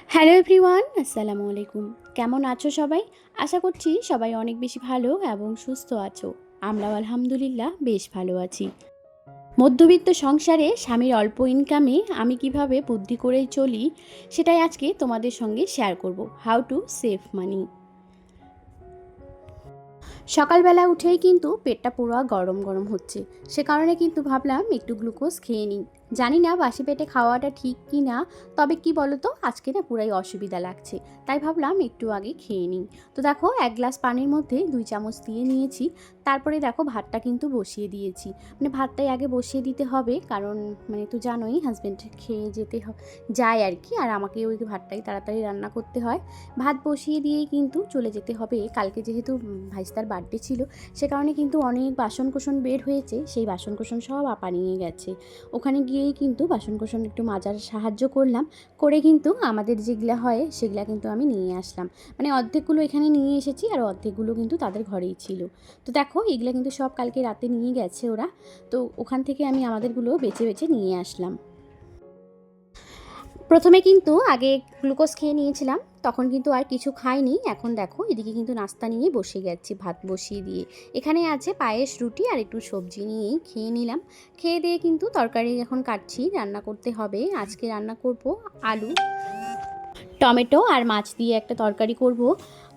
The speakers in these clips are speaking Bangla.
হ্যালো এভরিওয়ান, আসসালামু আলাইকুম। কেমন আছো সবাই? আশা করছি সবাই অনেক বেশি ভালো এবং সুস্থ আছো। আমরাও আলহামদুলিল্লাহ বেশ ভালো আছি। মধ্যবিত্ত সংসারে স্বামীর অল্প ইনকামে আমি কিভাবে বুদ্ধি করে চলি, সেটাই আজকে তোমাদের সঙ্গে শেয়ার করব। হাউ টু সেভ মানি। সকালবেলা উঠেই কিন্তু পেটটা পুরো গরম গরম হচ্ছে, সে কারণে কিন্তু ভাবলাম একটু গ্লুকোজ খেয়ে নিই। জানি না বাসি পেটে খাওয়াটা ঠিক কি না, তবে কি বলো তো, আজকে না পুরাই অসুবিধা লাগছে, তাই ভাবলাম একটু আগে খেয়ে নিই। তো দেখো, এক গ্লাস পানির মধ্যে 2 চামচ দিয়ে নিয়েছি। তারপরে দেখো ভাতটা কিন্তু বসিয়ে দিয়েছি। মানে ভাতটাই আগে বসিয়ে দিতে হবে, কারণ মানে তো জানোই হাজব্যান্ড খেয়ে যেতে যায় আর কি, আর আমাকে ওই ভাতটাই তাড়াতাড়ি রান্না করতে হয়। ভাত বসিয়ে দিয়েই কিন্তু চলে যেতে হবে। কালকে যেহেতু ভাইস্তার বার্থডে ছিল, সে কারণে কিন্তু অনেক বাসনকোসন বের হয়েছে, সেই বাসনকোসন সব আপা নিয়ে গেছে। ওখানে গিয়েই কিন্তু বাসনকোসন একটু মাজার সাহায্য করলাম, করে কিন্তু আমাদের যেগুলা হয় সেগুলা কিন্তু আমি নিয়ে আসলাম। মানে অর্ধেকগুলো এখানে নিয়ে এসেছি, আর অর্ধেকগুলো কিন্তু তাদের ঘরেই ছিল। তো দেখো, এগুলা কিন্তু সব কালকে রাতে নিয়ে গেছে ওরা। তো ওখান থেকে আমি আমাদেরগুলো বেছে বেছে নিয়ে আসলাম। প্রথমে কিন্তু আগে গ্লুকোজ খেয়ে নিয়েছিলাম, তখন কিন্তু আর কিছু খাইনি। এখন দেখো এদিকে কিন্তু নাস্তা নিয়ে বসে গেছি, ভাত বসিয়ে দিয়ে। এখানে আছে পায়েস, রুটি আর একটু সবজি নিয়েই খেয়ে নিলাম। খেয়ে দিয়ে কিন্তু তরকারি এখন কাটছি, রান্না করতে হবে। আজকে রান্না করব আলু, টমেটো আর মাছ দিয়ে একটা তরকারি করব।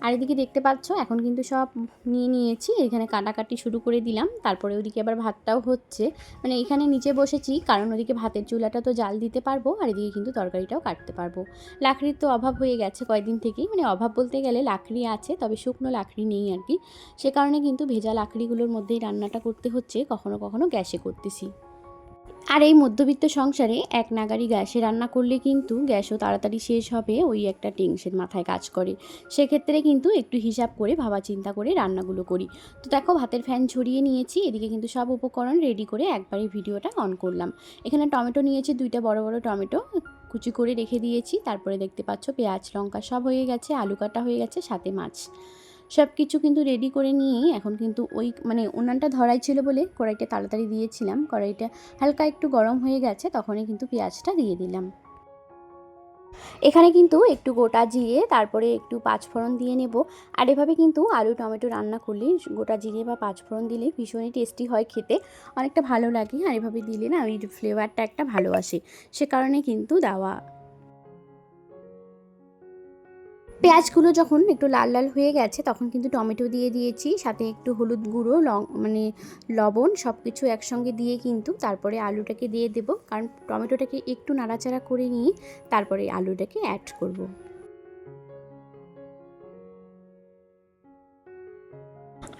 আর এদিকে দেখতে পাচ্ছ এখন কিন্তু সব নিয়ে নিয়েছি, এখানে কাটাকাটি শুরু করে দিলাম। তারপরে ওদিকে আবার ভাতটাও হচ্ছে। মানে এখানে নিচে বসেছি কারণ ওদিকে ভাতের চুলাটা তো জাল দিতে পারবো, আর এদিকে কিন্তু তরকারিটাও কাটতে পারবো। লাকড়ির তো অভাব হয়ে গেছে কয়েকদিন থেকেই, মানে অভাব বলতে গেলে লাকড়ি আছে, তবে শুকনো লাকড়ি নেই আর কি। সে কারণে কিন্তু ভেজা লাকড়িগুলোর মধ্যেই রান্নাটা করতে হচ্ছে, কখনো কখনো গ্যাসে করতেছি। আর এই মধ্যবিত্ত সংসারে এক নাগাড়ি গ্যাসে রান্না করলে কিন্তু গ্যাসও তাড়াতাড়ি শেষ হবে, ওই একটা টেনশন মাথায় কাজ করে। সেক্ষেত্রে কিন্তু একটু হিসাব করে ভাবা চিন্তা করে রান্নাগুলো করি। তো দেখো, ভাতের ফ্যান ঝরিয়ে নিয়েছি, এদিকে কিন্তু সব উপকরণ রেডি করে একবারই ভিডিওটা অন করলাম। এখানে টমেটো নিয়েছি, 2টা বড় বড় টমেটো কুচি করে রেখে দিয়েছি। তারপরে দেখতে পাচ্ছ পেঁয়াজ লঙ্কা সব হয়ে গেছে, আলু কাটা হয়ে গেছে, সাথে মাছ। সব কিছু কিন্তু রেডি করে নিয়েই এখন কিন্তু ওই মানে উনানটা ধরাই ছিল বলে কড়াইটা তাড়াতাড়ি দিয়েছিলাম। কড়াইটা হালকা একটু গরম হয়ে গেছে, তখনই কিন্তু পেঁয়াজটা দিয়ে দিলাম। এখানে কিন্তু একটু গোটা জিরে, তারপরে একটু পাঁচফোড়ন দিয়ে নেব। আর এভাবে কিন্তু আলু টমেটো রান্না করলে গোটা জিরে বা পাঁচফোড়ন দিলে ভীষণই টেস্টি হয় খেতে, অনেকটা ভালো লাগে। আর এভাবে দিলে না ওই ফ্লেভারটা একটা ভালো আসে, সে কারণে কিন্তু দেওয়া। পেঁয়াজগুলো যখন একটু লাল লাল হয়ে গেছে, তখন কিন্তু টমেটো দিয়ে দিয়েছি, সাথে একটু হলুদ গুঁড়ো, মানে লবণ, সব কিছু একসঙ্গে দিয়ে কিন্তু তারপরে আলুটাকে দিয়ে দেব। কারণ টমেটোটাকে একটু নাড়াচাড়া করে নিয়ে তারপরে আলুটাকে অ্যাড করব।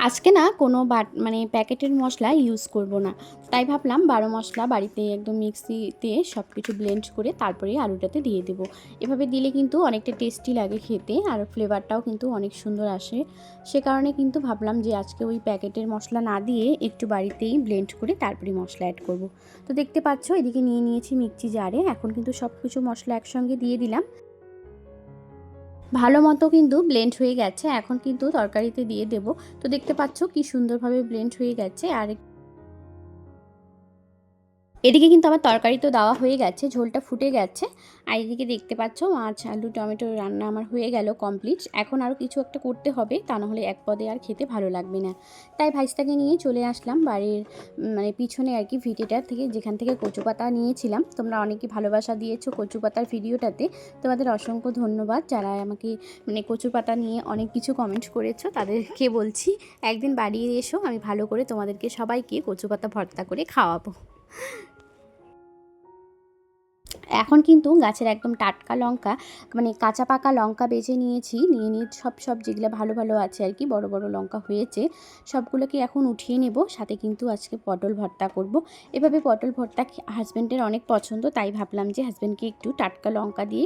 আজকে না কোনো মানে প্যাকেটের মশলা ইউজ করব না, তাই ভাবলাম 12 মশলা বাড়িতে একদম মিক্সিতে সব কিছু ব্লেন্ড করে তারপরে আলুটাতে দিয়ে দেব। এভাবে দিলে কিন্তু অনেকটা টেস্টি লাগে খেতে, আর ফ্লেভারটাও কিন্তু অনেক সুন্দর আসে। সে কারণে কিন্তু ভাবলাম যে আজকে ওই প্যাকেটের মশলা না দিয়ে একটু বাড়িতেই ব্লেন্ড করে তারপরে মশলা অ্যাড করব। তো দেখতে পাচ্ছ এদিকে নিয়ে নিয়েছি মিক্সি জারে, এখন কিন্তু সব কিছু মশলা একসঙ্গে দিয়ে দিলাম। ভালো মতো কিন্তু ব্লেন্ড হয়ে গেছে, এখন কিন্তু তরকারিতে দিয়ে দেব। তো দেখতে পাচ্ছ কি সুন্দরভাবে ব্লেন্ড হয়ে গেছে। আর এদিকে কিন্তু আমার তরকারি তো দেওয়া হয়ে গেছে, ঝোলটা ফুটে গেছে। আর এদিকে দেখতে পাচ্ছ মাছ আলু টমেটো রান্না আমার হয়ে গেল কমপ্লিট। এখন আরও কিছু একটা করতে হবে, তা নাহলে এক পদে আর খেতে ভালো লাগবে না। তাই ভাইস্তাকে নিয়ে চলে আসলাম বাড়ির মানে পিছনে আর কি, ভিটেটার থেকে, যেখান থেকে কচু পাতা নিয়েছিলাম। তোমরা অনেকে ভালোবাসা দিয়েছো কচু পাতার ভিডিওটাতে, তোমাদের অসংখ্য ধন্যবাদ। যারা আমাকে মানে কচু পাতা নিয়ে অনেক কিছু কমেন্ট করেছো, তাদেরকে বলছি একদিন বাড়ি এসো, আমি ভালো করে তোমাদেরকে সবাইকে কচু পাতা ভর্তা করে খাওয়াবো। এখন কিন্তু গাছের একদম টাটকা লঙ্কা, মানে কাঁচা পাকা লঙ্কা বেছে নিয়েছি, নিয়ে সব সব যেগুলো ভালো ভালো আছে আর কি, বড় বড় লঙ্কা হয়েছে, সবগুলোকে এখন উঠিয়ে নেব। সাথে কিন্তু আজকে পটল ভর্তা করব। এভাবে পটল ভর্তা হাজব্যান্ডের অনেক পছন্দ, তাই ভাবলাম যে হাজব্যান্ডকে একটু টাটকা লঙ্কা দিয়ে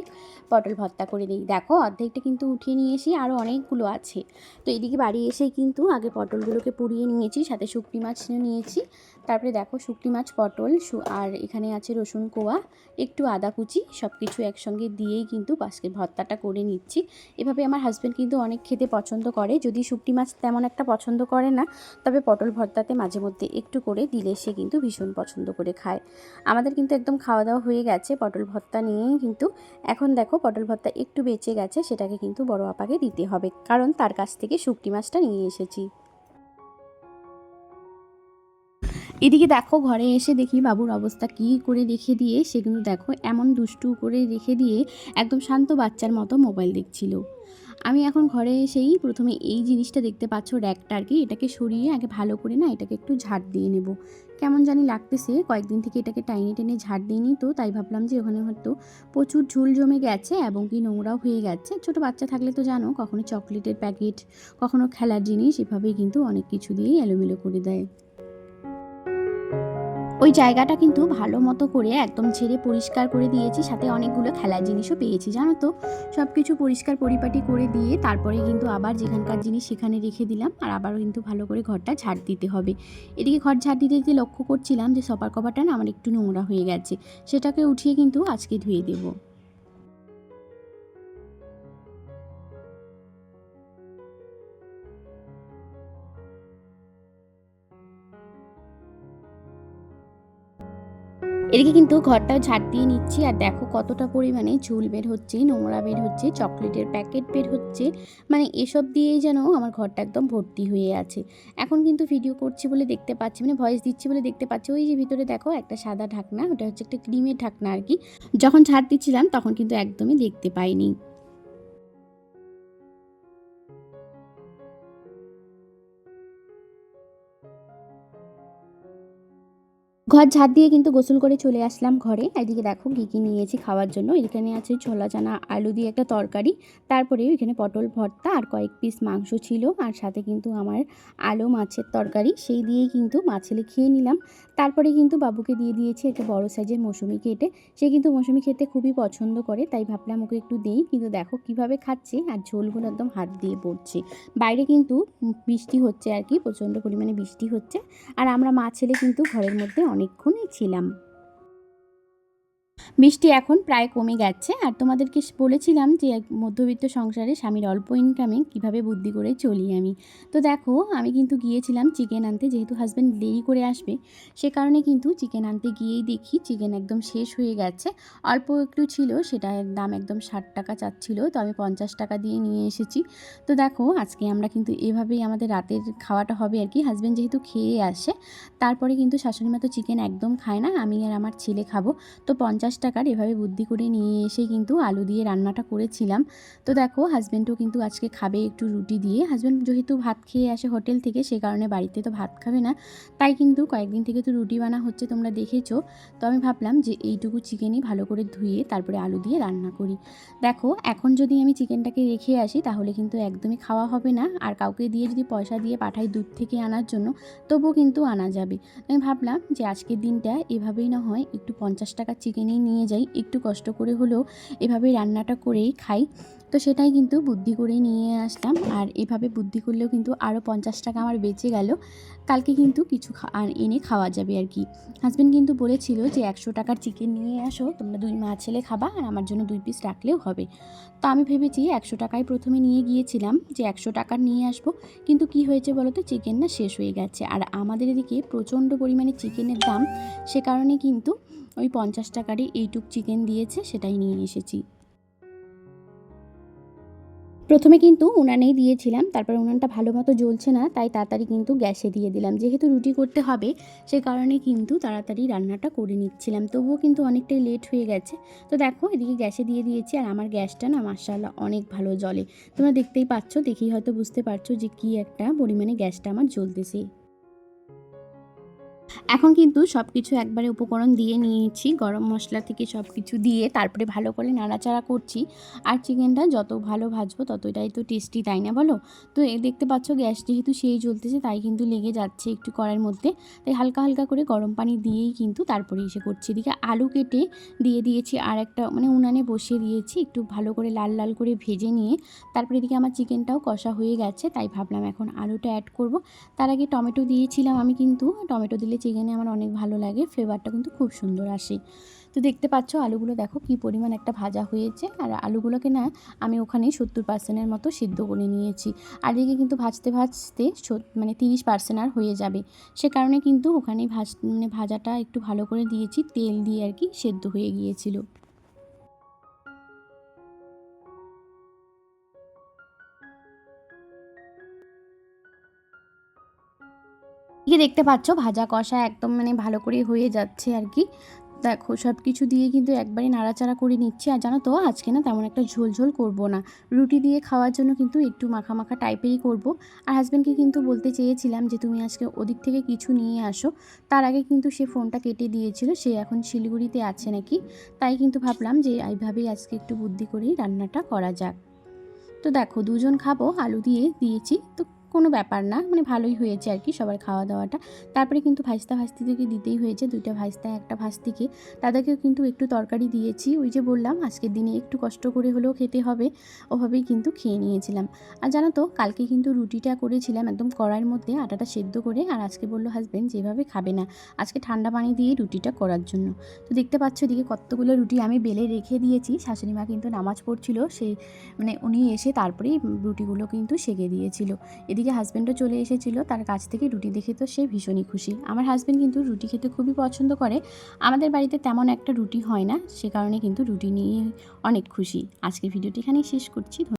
পটল ভর্তা করে দিই। দেখো অর্ধেকটা কিন্তু উঠিয়ে নিয়েছি, আরও অনেকগুলো আছে। তো এদিকে বাড়ি এসেই কিন্তু আগে পটলগুলোকে পুড়িয়ে নিয়েছি, সাথে শুকনি মাছ নিয়েছি। তারপরে দেখো শুকনি মাছ, পটল আর এখানে আছে রসুন কোয়া, একটু আদা কুচি, সব কিছু একসঙ্গে দিয়েই কিন্তু আজকে ভর্তাটা করে নিচ্ছি। এভাবে আমার হাজব্যান্ড কিন্তু অনেক খেতে পছন্দ করে। যদি শুকনি মাছ তেমন একটা পছন্দ করে না, তবে পটল ভর্তাতে মাঝে মধ্যে একটু করে দিলে সে কিন্তু ভীষণ পছন্দ করে খায়। আমাদের কিন্তু একদম খাওয়া দাওয়া হয়ে গেছে পটল ভর্তা নিয়েই। কিন্তু এখন দেখো পটল ভর্তা একটু বেঁচে গেছে, সেটাকে কিন্তু বড় আপাকে দিতে হবে, কারণ তার কাছ থেকে শুকনি মাছটা নিয়ে এসেছি। এদিকে দেখো ঘরে এসে দেখি বাবুর অবস্থা কী করে রেখে দিয়ে, সে কিন্তু দেখো এমন দুষ্টু করে রেখে দিয়ে একদম শান্ত বাচ্চার মতো মোবাইল দেখছিল। আমি এখন ঘরে এসেই প্রথমে এই জিনিসটা দেখতে পাচ্ছ, র্যাকটা আর কি, এটাকে সরিয়ে আগে ভালো করে না এটাকে একটু ঝাড় দিয়ে নেব। কেমন জানি লাগতেছে, কয়েকদিন থেকে এটাকে টাইনে টেনে ঝাড় দিইনি, তো তাই ভাবলাম যে ওখানে হয়তো প্রচুর ঝুল জমে গেছে এবং কি নোংরাও হয়ে গেছে। ছোটো বাচ্চা থাকলে তো জানো, কখনো চকলেটের প্যাকেট, কখনো খেলার জিনিস, এভাবেই কিন্তু অনেক কিছু দিয়েই এলোমেলো করে দেয়। ওই জায়গাটা কিন্তু ভালো মতো করে একদম ঝেড়ে পরিষ্কার করে দিয়েছি, সাথে অনেকগুলো খেলার জিনিসও পেয়েছি জানো তো। সব কিছু পরিষ্কার পরিপাটি করে দিয়ে তারপরে কিন্তু আবার যেখানকার জিনিস সেখানে রেখে দিলাম, আর আবারও কিন্তু ভালো করে ঘরটা ঝাড় দিতে হবে। এদিকে ঘর ঝাড় দিতে দিতে লক্ষ্য করছিলাম যে সোফার কভারটা না আমার একটু নোংরা হয়ে গেছে, সেটাকে উঠিয়ে কিন্তু আজকে ধুয়ে দেবো। এদিকে কিন্তু ঘরটাও ঝাড় দিয়ে নিচ্ছি, আর দেখো কতটা পরিমাণে ঝুল বের হচ্ছে, নোংরা বের হচ্ছে, চকলেটের প্যাকেট বের হচ্ছে, মানে এসব দিয়েই যেন আমার ঘরটা একদম ভর্তি হয়ে আছে। এখন কিন্তু ভিডিও করছি বলে দেখতে পাচ্ছি, মানে ভয়েস দিচ্ছি বলে দেখতে পাচ্ছি, ওই যে ভিতরে দেখো একটা সাদা ঢাকনা, ওটা হচ্ছে একটা ক্রিমের ঢাকনা আর কি। যখন ঝাড় দিচ্ছিলাম তখন কিন্তু একদমই দেখতে পাইনি। ঘর ঝাড় দিয়ে কিন্তু গোসল করে চলে আসলাম ঘরে। এদিকে দেখো কী কী নিয়েছি খাওয়ার জন্য। এখানে আছে ছোলা চানা আলু দিয়ে একটা তরকারি, তারপরে এখানে পটল ভর্তা আর কয়েক পিস মাংস ছিল, আর সাথে কিন্তু আমার আলু মাছের তরকারি, সেই দিয়েই কিন্তু মা ছেলে খেয়ে নিলাম। তারপরে কিন্তু বাবুকে দিয়ে দিয়েছি একটা বড় সাইজের মৌসুমি কেটে, সে কিন্তু মৌসুমি খেতে খুবই পছন্দ করে, তাই ভাবলাম ওকে একটু দিই। কিন্তু দেখো কিভাবে খাচ্ছে, আর ঝোলগুলো একদম হাত দিয়ে পড়ছে। বাইরে কিন্তু বৃষ্টি হচ্ছে আর কি, প্রচণ্ড পরিমাণে বৃষ্টি হচ্ছে, আর আমরা মা ছেলে কিন্তু ঘরের মধ্যে অনেকক্ষণই ছিলাম। বৃষ্টি এখন প্রায় কমে গেছে, আর তোমাদেরকে বলেছিলাম যে এক মধ্যবিত্ত সংসারে স্বামীর অল্প ইনকামে কিভাবে বুদ্ধি করে চলি আমি। তো দেখো আমি কিন্তু গিয়েছিলাম চিকেন আনতে, যেহেতু হাজব্যান্ড দেরি করে আসবে, সে কারণে কিন্তু চিকেন আনতে গিয়েই দেখি চিকেন একদম শেষ হয়ে গেছে। অল্প একটু ছিল, সেটার দাম একদম 60 টাকা চাচ্ছিল, তো আমি 50 টাকা দিয়ে নিয়ে এসেছি। তো দেখো আজকে আমরা কিন্তু এভাবেই আমাদের রাতের খাওয়াটা হবে আর কি। হাজব্যান্ড যেহেতু খেয়ে আসে, তারপরে কিন্তু শাশুড়ি মা তো চিকেন একদম খায় না, আমি আর আমার ছেলে খাবো। তো 50 টাকার এভাবে বুদ্ধি করে নিয়ে এসে কিন্তু আলু দিয়ে রান্নাটা করেছিলাম। তো দেখো হাজব্যান্ডও কিন্তু আজকে খাবে একটু রুটি দিয়ে। হাজব্যান্ড যেহেতু ভাত খেয়ে আসে হোটেল থেকে, সে কারণে বাড়িতে তো ভাত খাবে না, তাই কিন্তু কয়েকদিন থেকে তো রুটি বানা হচ্ছে, তোমরা দেখেছো। তো আমি ভাবলাম যে এইটুকু চিকেনই ভালো করে ধুয়ে তারপরে আলু দিয়ে রান্না করি। দেখো এখন যদি আমি চিকেনটাকে রেখে আসি তাহলে কিন্তু একদমই খাওয়া হবে না, আর কাউকে দিয়ে যদি পয়সা দিয়ে পাঠাই দুধ থেকে আনার জন্য, তবুও কিন্তু আনা যাবে। আমি ভাবলাম যে আজকের দিনটা এভাবেই না হয় একটু 50 টাকা চিকেনই নিয়ে যাই, একটু কষ্ট করে হলেও এভাবেই রান্নাটা করেই খাই। তো সেটাই কিন্তু বুদ্ধি করে নিয়ে আসলাম, আর এভাবে বুদ্ধি করলেও কিন্তু আরও 50 টাকা আমার বেঁচে গেল। কালকে কিন্তু কিছু এনে খাওয়া যাবে আর কি। হাজব্যান্ড কিন্তু বলেছিল যে 100 টাকার চিকেন নিয়ে আসো, তোমরা দুই মা ছেলে খাবা, আর আমার জন্য 2 পিস রাখলেও হবে। তো আমি ভেবেছি 100 টাকায় প্রথমে নিয়ে গিয়েছিলাম যে 100 টাকার নিয়ে আসবো, কিন্তু কি হয়েছে বলো তো, চিকেন না শেষ হয়ে গেছে, আর আমাদের এদিকে প্রচণ্ড পরিমাণে চিকেনের দাম, সে কারণে কিন্তু ওই 50 টাকারই এইটুক চিকেন দিয়েছে, সেটাই নিয়ে এসেছি। প্রথমে কিন্তু উনানেই দিয়েছিলাম, তারপরে উনানটা ভালো মতো জ্বলছে না, তাই তাড়াতাড়ি কিন্তু গ্যাসে দিয়ে দিলাম। যেহেতু রুটি করতে হবে, সে কারণে কিন্তু তাড়াতাড়ি রান্নাটা করে নিচ্ছিলাম, তবুও কিন্তু অনেকটাই লেট হয়ে গেছে। তো দেখো এদিকে গ্যাসে দিয়ে দিয়েছি, আর আমার গ্যাসটা না মাশাআল্লাহ অনেক ভালো জ্বলে। তোমরা দেখতেই পাচ্ছ, দেখেই হয়তো বুঝতে পারছো যে কী একটা পরিমাণে গ্যাসটা আমার জ্বলতেছে। এখন কিন্তু সব কিছু একবারে উপকরণ দিয়ে নিয়েছি, গরম মশলা থেকে সব কিছু দিয়ে তারপরে ভালো করে নাড়াচাড়া করছি। আর চিকেনটা যত ভালো ভাজবো ততটাই তো টেস্টি, তাই না বলো? তো দেখতে পাচ্ছ গ্যাস যেহেতু সেই জ্বলতেছে, তাই কিন্তু লেগে যাচ্ছে একটু কড়াইয়ের মধ্যে, তাই হালকা হালকা করে গরম পানি দিয়েই কিন্তু তারপরে এসে করছি। এদিকে আলু কেটে দিয়ে দিয়েছি, আর একটা মানে উনানে বসিয়ে দিয়েছি, একটু ভালো করে লাল লাল করে ভেজে নিয়ে তারপরে এদিকে আমার চিকেনটাও কষা হয়ে গেছে, তাই ভাবলাম এখন আলুটা অ্যাড করব। তার আগে টমেটো দিয়েছিলাম আমি, কিন্তু টমেটো দিলে চিকেন চিকেনে আমার অনেক ভালো লাগে, ফ্লেভারটা কিন্তু খুব সুন্দর আসে। তো দেখতে পাচ্ছ আলুগুলো দেখো কী পরিমাণ একটা ভাজা হয়েছে, আর আলুগুলোকে না আমি ওখানে 70% মতো সিদ্ধ করে নিয়েছি। আর এদিকে কিন্তু ভাজতে ভাজতে মানে 30% আর হয়ে যাবে, সে কারণে কিন্তু ওখানে মানে ভাজাটা একটু ভালো করে দিয়েছি, তেল দিয়ে আর কি সেদ্ধ হয়ে গিয়েছিল। এদিকে দেখতে পাচ্ছ ভাজা কষা একদম মানে ভালো করে হয়ে যাচ্ছে আর কি। দেখো সব কিছু দিয়ে কিন্তু একবারে নাড়াচাড়া করে নিচ্ছি। আর জানো তো আজকে না তেমন একটা ঝোল ঝোল করবো না, রুটি দিয়ে খাওয়ার জন্য কিন্তু একটু মাখা মাখা টাইপেরই করব। আর হাজব্যান্ডকে কিন্তু বলতে চেয়েছিলাম যে তুমি আজকে ওদিক থেকে কিছু নিয়ে আসো, তার আগে কিন্তু সে ফোনটা কেটে দিয়েছিল, সে এখন শিলিগুড়িতে আছে নাকি। তাই কিন্তু ভাবলাম যে এইভাবেই আজকে একটু বুদ্ধি করেই রান্নাটা করা যাক। তো দেখো দুজন খাবো, আলু দিয়ে দিয়েছি তো কোনো ব্যাপার না, মানে ভালোই হয়েছে আর কি সবার খাওয়া দাওয়াটা। তারপরে কিন্তু ভাস্তিকে দিতেই হয়েছে, 2টা ভাস্তা 1টা ভাস্তিকে, তাদেরকেও কিন্তু একটু তরকারি দিয়েছি। ওই যে বললাম আজকের দিনে একটু কষ্ট করে হলেও খেতে হবে, ওভাবেই কিন্তু খেয়ে নিয়েছিলাম। আর জানো তো কালকে কিন্তু রুটিটা করেছিলাম একদম কড়াইয়ের মধ্যে আটাটা সেদ্ধ করে, আর আজকে বললো হাজব্যান্ড যেভাবে খাবে না, আজকে ঠান্ডা পানি দিয়ে রুটিটা করার জন্য। তো দেখতে পাচ্ছ এদিকে কতগুলো রুটি আমি বেলে রেখে দিয়েছি, শাশুড়ি মা কিন্তু নামাজ পড়ছিল, সেই মানে উনি এসে তারপরেই রুটিগুলো কিন্তু সেঁকে দিয়েছিল। এদিকে হাজব্যান্ডও চলে এসেছিলো, তার কাছ থেকে রুটি দেখে তো সে ভীষণই খুশি। আমার হাজব্যান্ড কিন্তু রুটি খেতে খুবই পছন্দ করে, আমাদের বাড়িতে তেমন একটা রুটি হয় না, সে কারণে কিন্তু রুটি নিয়ে অনেক খুশি। আজকের ভিডিওটি এখানেই শেষ করছি।